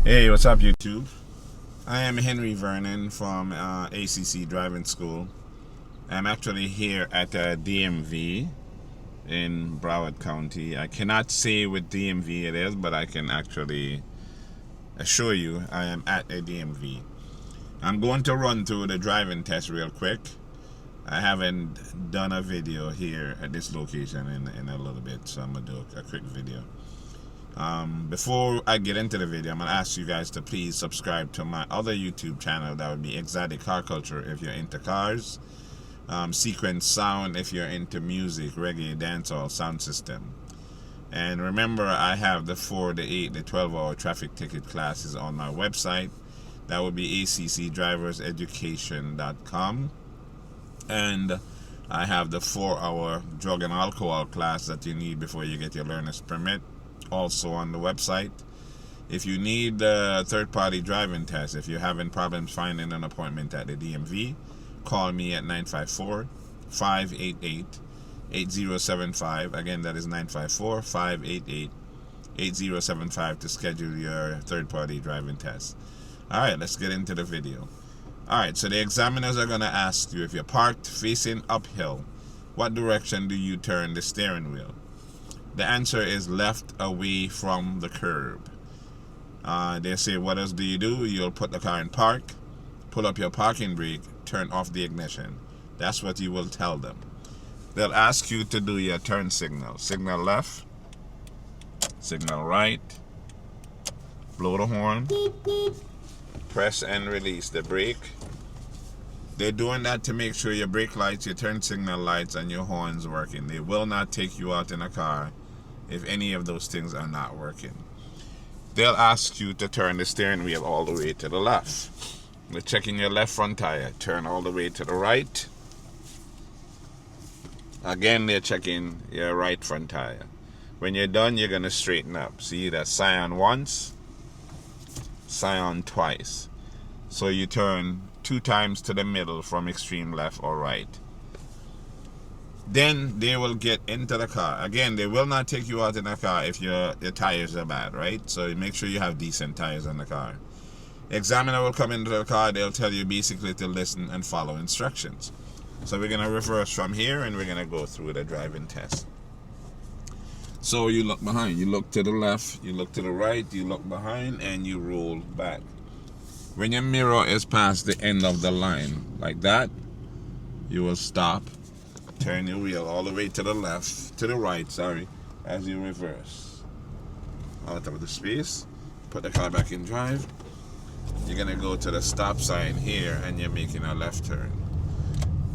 Hey, what's up, YouTube? I am Henry Vernon from ACC Driving School. I'm actually here at DMV in Broward County. I cannot say what DMV it is, but I can actually assure you I am at a DMV. I'm going to run through the driving test real quick. I haven't done a video here at this location in a little bit, so I'm going to do a quick video. Before I get into the video, I'm going to ask you guys to please subscribe to my other YouTube channel. That would be Exotic Car Culture if you're into cars. Sequence Sound if you're into music, reggae, dancehall, sound system. And remember, I have the 4, the 8, the 12-hour traffic ticket classes on my website. That would be accdriverseducation.com. And I have the 4-hour drug and alcohol class that you need before you get your learner's permit, also on the website. If you need the third-party driving test, if you're having problems finding an appointment at the DMV, call me at 954-588-8075. Again, that is 954-588-8075 to schedule your third-party driving test. Alright, let's get into the video. Alright, so the examiners are going to ask you, if you're parked facing uphill, what direction do you turn the steering wheel? The answer is left, away from the curb. They say, what else do? You'll put the car in park, pull up your parking brake, turn off the ignition. That's what you will tell them. They'll ask you to do your turn signal. Signal left, signal right, blow the horn, press and release the brake. They're doing that to make sure your brake lights, your turn signal lights, and your horn's working. They will not take you out in a car if any of those things are not working. They'll ask you to turn the steering wheel all the way to the left. They're checking your left front tire. Turn all the way to the right. Again, they're checking your right front tire. When you're done, you're going to straighten up. See, that's cyan once, cyan twice. So you turn 2 times to the middle from extreme left or right. Then they will get into the car. Again, they will not take you out in the car if your tires are bad, right? So make sure you have decent tires in the car. The examiner will come into the car. They'll tell you basically to listen and follow instructions. So we're going to reverse from here and we're going to go through the driving test. So you look behind. You look to the left. You look to the right. You look behind and you roll back. When your mirror is past the end of the line, like that, you will stop. Turn your wheel all the way to the left, to the right, sorry, as you reverse. Out of the space, put the car back in drive. You're gonna go to the stop sign here and you're making a left turn.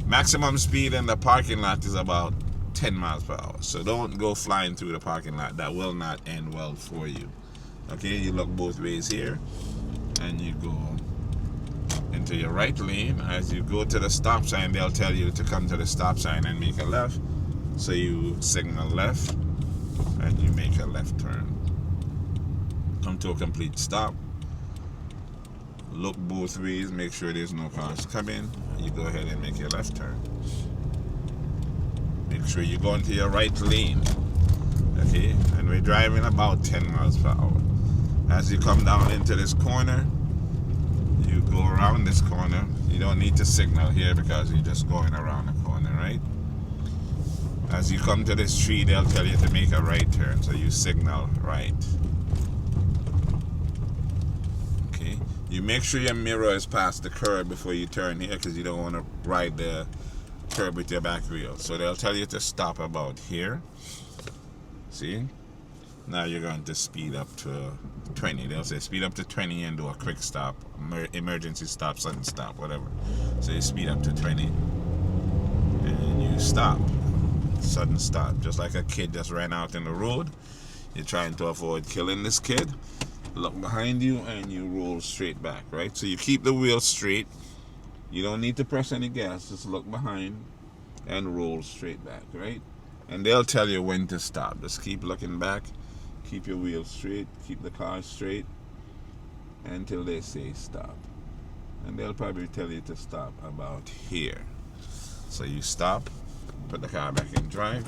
Maximum speed in the parking lot is about 10 miles per hour. So don't go flying through the parking lot. That will not end well for you. Okay, you look both ways here and you go into your right lane. As you go to the stop sign, they'll tell you to come to the stop sign and make a left. So you signal left and you make a left turn. Come to a complete stop. Look both ways, make sure there's no cars coming. You go ahead and make your left turn. Make sure you go into your right lane. Okay, and we're driving about 10 miles per hour. As you come down into this corner, you go around this corner. You don't need to signal here because you're just going around the corner, right? As you come to this tree, they'll tell you to make a right turn, so you signal right. Okay, you make sure your mirror is past the curb before you turn here because you don't want to ride the curb with your back wheel. So they'll tell you to stop about here. See? Now you're going to speed up to 20. They'll say speed up to 20 and do a quick stop, emergency stop, sudden stop, whatever. So you speed up to 20 and you stop, sudden stop. Just like a kid just ran out in the road. You're trying to avoid killing this kid. Look behind you and you roll straight back, right? So you keep the wheel straight. You don't need to press any gas. Just look behind and roll straight back, right? And they'll tell you when to stop. Just keep looking back. Keep your wheels straight, keep the car straight until they say stop. And they'll probably tell you to stop about here. So you stop, put the car back in drive,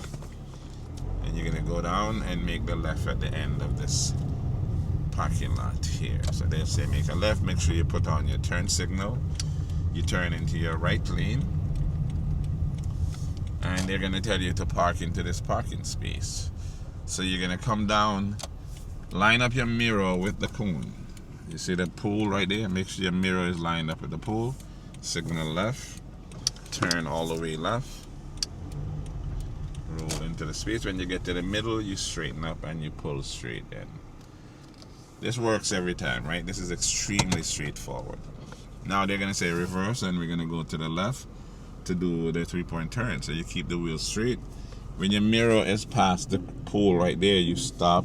and you're gonna go down and make the left at the end of this parking lot here. So they'll say make a left, make sure you put on your turn signal. You turn into your right lane. And they're going to tell you to park into this parking space. So you're going to come down, line up your mirror with the cone. You see the pool right there? Make sure your mirror is lined up with the pool. Signal left. Turn all the way left. Roll into the space. When you get to the middle, you straighten up and you pull straight in. This works every time, right? This is extremely straightforward. Now they're going to say reverse, and we're going to go to the left to do the 3-point turn. So you keep the wheel straight. When your mirror is past the pool right there, you stop,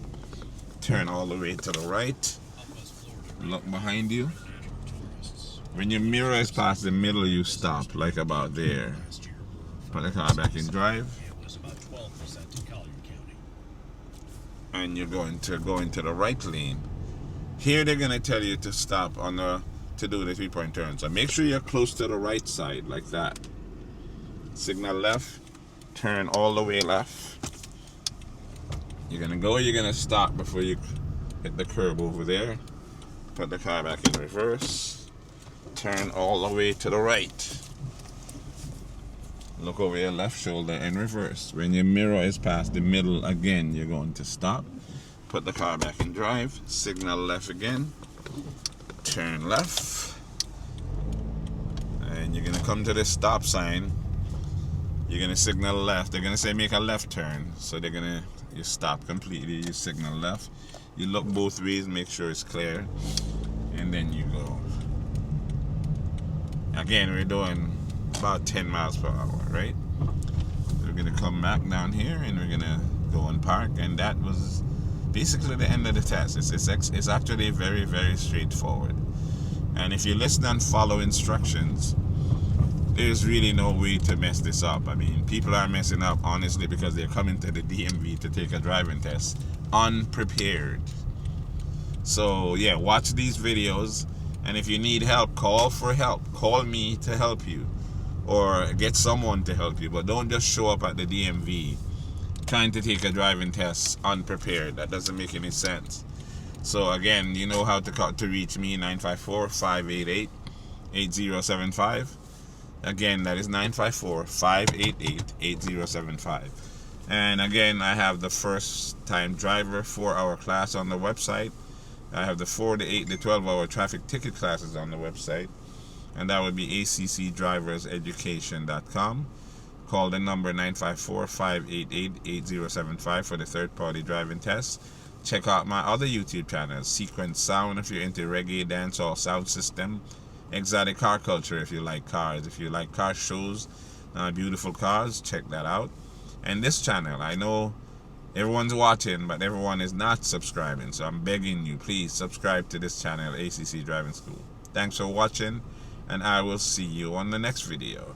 turn all the way to the right, look behind you. When your mirror is past the middle, you stop, like about there. Put the car back in drive. And you're going to go into the right lane. Here they're going to tell you to stop on the to do the 3-point turn. So make sure you're close to the right side, like that. Signal left, turn all the way left. You're going to go, you're going to stop before you hit the curb over there. Put the car back in reverse. Turn all the way to the right. Look over your left shoulder and reverse. When your mirror is past the middle again, you're going to stop. Put the car back in drive. Signal left again. Turn left. And you're going to come to this stop sign. You're going to signal left. They're going to say make a left turn. So they're going to, you stop completely. You signal left. You look both ways, make sure it's clear. And then you go. Again, we're doing about 10 miles per hour, right? We're going to come back down here and we're going to go and park. And that was basically the end of the test. It's actually very, very straightforward. And if you listen and follow instructions, there's really no way to mess this up. I mean, people are messing up, honestly, because they're coming to the DMV to take a driving test unprepared. So, yeah, watch these videos. And if you need help, call for help. Call me to help you. Or get someone to help you. But don't just show up at the DMV trying to take a driving test unprepared. That doesn't make any sense. So again, you know how to reach me, 954-588-8075. Again, that is 954-588-8075. And again, I have the first time driver 4-hour class on the website. I have the 4, the 8, the 12-hour traffic ticket classes on the website. And that would be accdriverseducation.com. Call the number 954-588-8075 for the third-party driving test. Check out my other YouTube channels, Sequence Sound if you're into reggae, dancehall, sound system, Exotic Car Culture if you like cars. If you like car shows, beautiful cars, check that out. And this channel, I know everyone's watching, but everyone is not subscribing. So I'm begging you, please subscribe to this channel, ACC Driving School. Thanks for watching, and I will see you on the next video.